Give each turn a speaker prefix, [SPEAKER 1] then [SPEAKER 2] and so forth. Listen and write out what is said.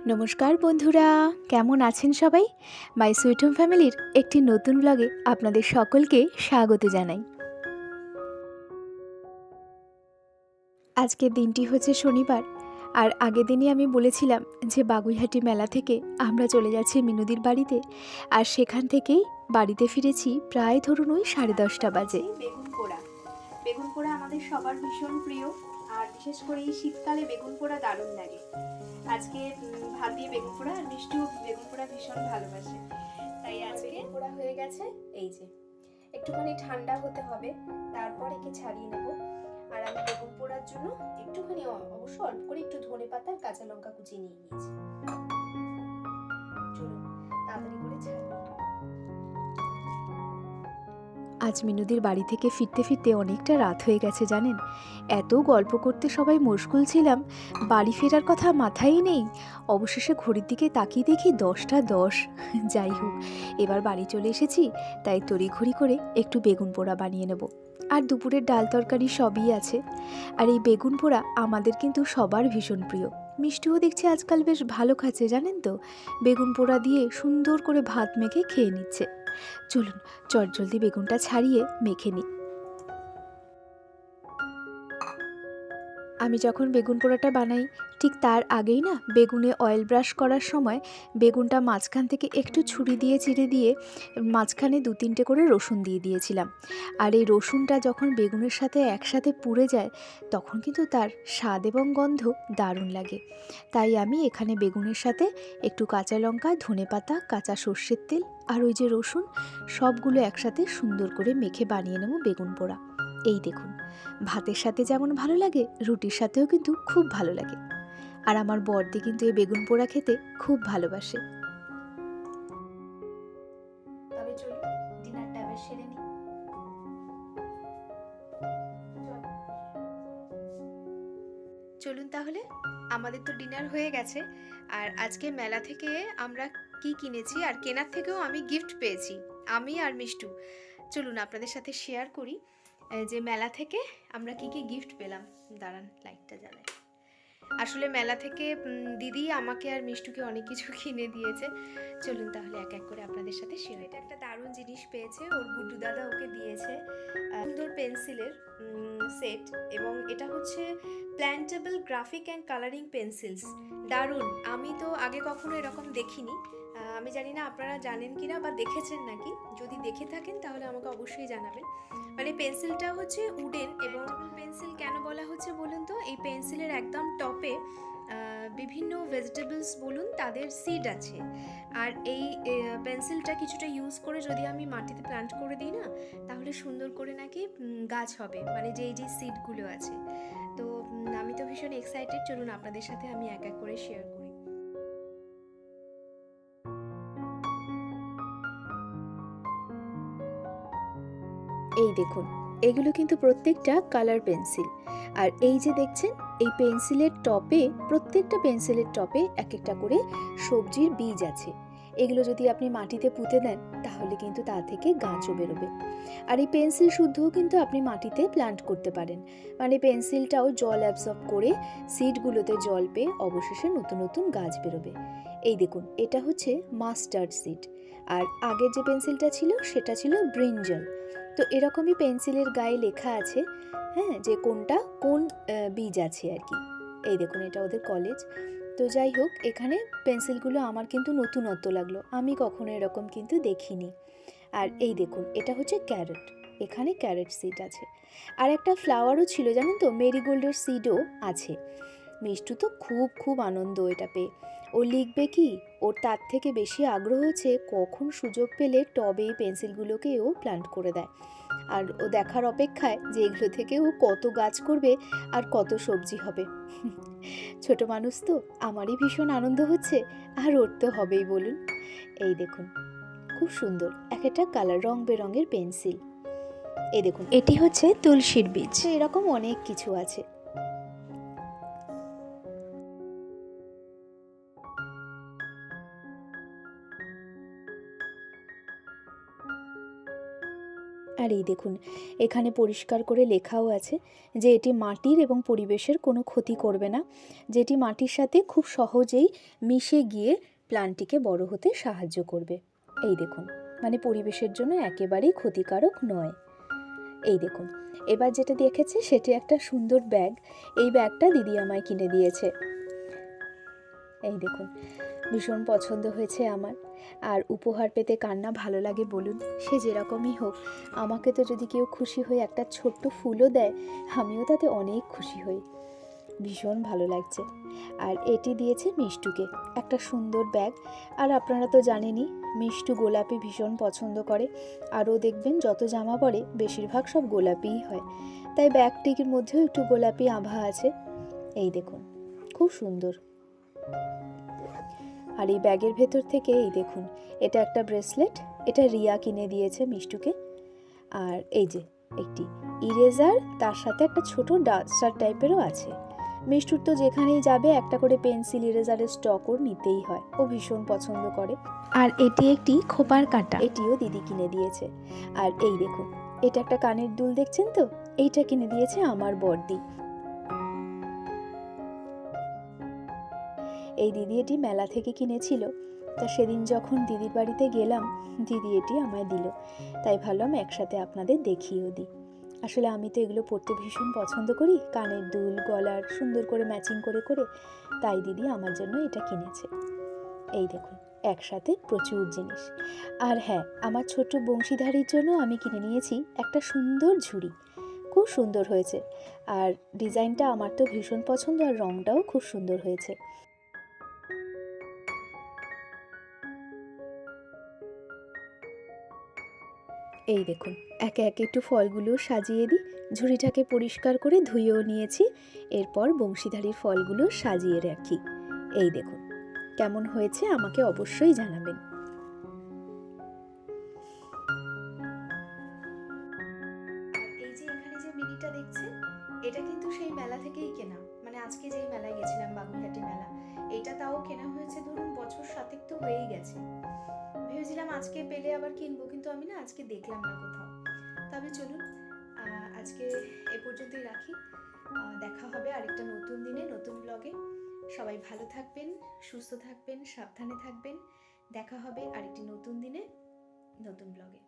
[SPEAKER 1] নমস্কার বন্ধুরা, কেমন আছেন সবাই? মাই সুইট হোম ফ্যামিলির একটি নতুন ব্লগে আপনাদের সকলকে স্বাগত জানাই। আজকের দিনটি হচ্ছে শনিবার, আর আগের দিনই আমি বলেছিলাম যে বাগুইহাটি মেলা থেকে আমরা চলে যাচ্ছি মিনুদির বাড়িতে, আর সেখান থেকেই বাড়িতে ফিরেছি প্রায় ধরুন ওই 10:30 বাজে। বেগুন পোড়া আমাদের সবার ভীষণ প্রিয়, আর বিশেষ করে এই শীতকালে বেগুন পোড়া দারুণ লাগে। আজকে ভাত দিয়ে বেগুন পোড়া, আর মিষ্টি বেগুন পোড়া ভীষণ ভালোবাসে, তাই আজকে পোড়া হয়ে গেছে। এই যে একটুখানি ঠান্ডা হতে হবে, তারপর একে ছাড়িয়ে নেব। আর আমি বেগুন পোড়ার জন্য একটুখানি অবশ্য অল্প করে একটু ধনে পাতা আর কাঁচা লঙ্কা কুচিয়ে নিয়ে নিয়েছি। চলুন তাড়াতাড়ি করে ছাড়িয়ে। আজ মিনুদির বাড়ি থেকে ফিরতে ফিরতে অনেকটা রাত হয়ে গেছে জানেন। এত গল্প করতে সবাই মশগুল ছিলাম, বাড়ি ফেরার কথা মাথায় নেই। অবশেষে ঘড়ির দিকে তাকিয়ে দেখি 10টা 10। যাই হোক, এবার বাড়ি চলে এসেছি, তাই তড়িঘড়ি করে একটু বেগুন পোড়া বানিয়ে নেব। আর দুপুরের ডাল তরকারি সবই আছে। আর এই বেগুন পোড়া আমাদের কিন্তু সবার ভীষণ প্রিয়। মিষ্টিও দেখছি আজকাল বেশ ভালো খাচ্ছে জানেন তো, বেগুন পোড়া দিয়ে সুন্দর করে ভাত মেখে খেয়ে নিচ্ছে। চলুন চটজলদি বেগুনটা ছাড়িয়ে মেখে নিই। আমি যখন বেগুন পোড়াটা বানাই, ঠিক তার আগেই না বেগুনে অয়েল ব্রাশ করার সময় বেগুনটা মাঝখান থেকে একটু ছুরি দিয়ে চিড়ে দিয়ে মাঝখানে 2-3টে করে রসুন দিয়ে দিয়েছিলাম। আর এই রসুনটা যখন বেগুনের সাথে একসাথে পুড়ে যায়, তখন কিন্তু তার স্বাদ এবং গন্ধ দারুণ লাগে। তাই আমি এখানে বেগুনের সাথে একটু কাঁচা লঙ্কা, ধনেপাতা, কাঁচা সর্ষের তেল আর ওই যে রসুন, সবগুলো একসাথে সুন্দর করে মেখে বানিয়ে নেব বেগুন পোড়া। এই দেখুন, ভাতের সাথে যেমন ভালো লাগে, রুটির সাথেও কিন্তু খুব ভালো লাগে। আর আমার বড়দি কিন্তু এই বেগুন পোড়া খেতে খুব ভালোবাসে। তবে চলুন ডিনারটা এবার সেরে নিই। চলুন তাহলে, আমাদের তো ডিনার হয়ে গেছে। আর আজকে মেলা থেকে আমরা কি কিনেছি, আর কেনার থেকেও আমি গিফট পেয়েছি, আমি আর মিষ্টু। চলুন আপনাদের সাথে শেয়ার করি যে মেলা থেকে আমরা কি কি গিফট পেলাম। দাঁড়ান লাইটটা জ্বালাই। আসলে মেলা থেকে দিদি আমাকে আর মিষ্টুকে অনেক কিছু কিনে দিয়েছে। চলুন তাহলে এক এক করে আপনাদের সাথে শেয়ার। এটা একটা দারুণ জিনিস পেয়েছে, ওর গুড্ডু দাদা ওকে দিয়েছে সুন্দর পেন্সিলের সেট, এবং এটা হচ্ছে প্ল্যান্টেবল গ্রাফিক অ্যান্ড কালারিং পেন্সিলস। দারুণ, আমি তো আগে কখনো এরকম দেখিনি। আমি জানি না আপনারা জানেন কিনা বা দেখেছেন নাকি, যদি দেখে থাকেন তাহলে আমাকে অবশ্যই জানাবেন। মানে পেন্সিলটা হচ্ছে উডেন, এবং পেন্সিল কেন বলা হচ্ছে বলুন তো, এই পেন্সিলের একদম টপে বিভিন্ন ভেজিটেবলস বলুন তাদের সিড আছে। আর এই পেন্সিলটা কিছুটা ইউজ করে যদি আমি মাটিতে প্ল্যান্ট করে দিই না, তাহলে সুন্দর করে নাকি গাছ হবে, মানে যেই সিডগুলো আছে। তো আমি তো ভীষণ এক্সাইটেড। চলুন আপনাদের সাথে আমি এক এক করে শেয়ার করি। এই দেখুন, এগুলো কিন্তু প্রত্যেকটা কালার পেন্সিল। আর এই যে দেখছেন, এই পেন্সিলের টপে, প্রত্যেকটা পেন্সিলের টপে এক একটা করে সবজির বীজ আছে। এগুলো যদি আপনি মাটিতে পুঁতে দেন, তাহলে কিন্তু তা থেকে গাছও বেরোবে। আর এই পেন্সিল শুদ্ধও কিন্তু আপনি মাটিতে প্ল্যান্ট করতে পারেন, মানে পেন্সিলটাও জল অ্যাবজর্ব করে সিডগুলোতে জল পেয়ে অবশেষে নতুন নতুন গাছ বেরোবে। এই দেখুন, এটা হচ্ছে মাস্টার্ড সিড। আর আগের যে পেন্সিলটা ছিল সেটা ছিল ব্রিঞ্জল। তো এরকমই পেন্সিলের গায়ে লেখা আছে, হ্যাঁ, যে কোনটা কোন বীজ আছে আর কি। এই দেখুন, এটা ওদের কলেজ। তো যাই হোক, এখানে পেন্সিলগুলো আমার কিন্তু নতুনত্ব লাগলো, আমি কখনো এরকম কিন্তু দেখিনি। আর এই দেখুন, এটা হচ্ছে ক্যারেট, এখানে ক্যারেট সিড আছে। আর একটা ফ্লাওয়ারও ছিল জানেন তো, মেরিগোল্ডের সিডও আছে। মিষ্টু তো খুব খুব আনন্দ এটা পেয়ে। ও লিখবে কি, ওর তার থেকে বেশি আগ্রহ হচ্ছে কখন সুযোগ পেলে টবে এই পেন্সিলগুলোকে ও প্ল্যান্ট করে দেয়। আর ও দেখার অপেক্ষায় যে এগুলো থেকে ও কত গাছ করবে আর কত সবজি হবে। ছোট মানুষ তো, আমারই ভীষণ আনন্দ হচ্ছে, আর ওর তো হবেই বলুন। এই দেখুন, খুব সুন্দর এক একটা কালার, রং বেরঙের পেন্সিল। এই দেখুন, এটি হচ্ছে তুলসীর বীজ। এরকম অনেক কিছু আছে। আর এই দেখুন, এখানে পরিষ্কার করে লেখাও আছে যে এটি মাটির এবং পরিবেশের কোনো ক্ষতি করবে না, যেটি মাটির সাথে খুব সহজেই মিশে গিয়ে প্ল্যান্টটিকে বড় হতে সাহায্য করবে। এই দেখুন, মানে পরিবেশের জন্য একেবারেই ক্ষতিকারক নয়। এই দেখুন, এবার যেটা দেখেছে সেটি একটা সুন্দর ব্যাগ। এই ব্যাগটা দিদি আমায় কিনে দিয়েছে। এই দেখুন, ভীষণ পছন্দ হয়েছে আমার। আর উপহার পেতে কার না ভালো লাগে বলুন, সে যেরকমই হোক। আমাকে তো যদি কেউ খুশি হয়ে একটা ছোট্ট ফুলও দেয়, আমিও তাতে অনেক খুশি হই। ভীষণ ভালো লাগছে। আর এটি দিয়েছে মিষ্টুকে, একটা সুন্দর ব্যাগ। আর আপনারা তো জানেনই, মিষ্টু গোলাপি ভীষণ পছন্দ করে। আরও দেখবেন যত জামা পরে বেশিরভাগ সব গোলাপিই হয়, তাই ব্যাগটির মধ্যেও একটু গোলাপি আভা আছে। এই দেখুন, খুব সুন্দর। আর এই ব্যাগের ভেতর থেকে এই দেখুন, এটা একটা ব্রেসলেট, এটা রিয়া কিনে দিয়েছে মিষ্টুকে। আর এই যে একটি ইরেজার, তার সাথে একটা ছোট ডাস্টার টাইপেরও আছে। মিষ্টুর তো যেখানেই যাবে একটা করে পেন্সিল ইরেজারের স্টক ওর নিতেই হয়, ও ভীষণ পছন্দ করে। আর এটি একটি খোপার কাঁটা, এটিও দিদি কিনে দিয়েছে। আর এই দেখুন, এটা একটা কানের দুল, দেখছেন তো, এইটা কিনে দিয়েছে আমার বড়দি। এই দিদি এটি মেলা থেকে কিনেছিল, তা সেদিন যখন দিদির বাড়িতে গেলাম, দিদি এটি আমায় দিল, তাই ভাবলাম একসাথে আপনাদের দেখিয়েও দিই। আসলে আমি তো এগুলো পরতে ভীষণ পছন্দ করি, কানের দুল, গলার সুন্দর করে ম্যাচিং করে করে, তাই দিদি আমার জন্য এটা কিনেছে। এই দেখুন, একসাথে প্রচুর জিনিস। আর হ্যাঁ, আমার ছোট্ট বংশীধারীর জন্য আমি কিনে নিয়েছি একটা সুন্দর ঝুড়ি, খুব সুন্দর হয়েছে। আর ডিজাইনটা আমার তো ভীষণ পছন্দ, আর রঙটাও খুব সুন্দর হয়েছে। এই দেখুন, একে একে একটু ফলগুলো সাজিয়ে দিই। ঝুড়িটাকে পরিষ্কার করে ধুয়েও নিয়েছি, এরপর বংশীধারীর ফলগুলো সাজিয়ে রাখি। এই দেখুন কেমন হয়েছে, আমাকে অবশ্যই জানাবেন। এই যে এখানে যে মিনিটা দেখছেন, এটা কিন্তু সেই মেলা থেকেই কেনা, মানে আজকে যেই মেলায় গেছিলাম, বাগুইহাটি মেলা, এটা তাও কেনা হয়েছে ধরুন বছর 7 তো হয়েই গেছে। ভেবেছিলাম আজকে পেলে আবার কিনবো, কিন্তু আমি না আজকে দেখলাম না কোথাও। তবে চলুন, আজকে এ পর্যন্তই রাখি। দেখা হবে আরেকটা নতুন দিনে, নতুন ব্লগে। সবাই ভালো থাকবেন, সুস্থ থাকবেন, সাবধানে থাকবেন। দেখা হবে আরেকটি নতুন দিনে, নতুন ব্লগে।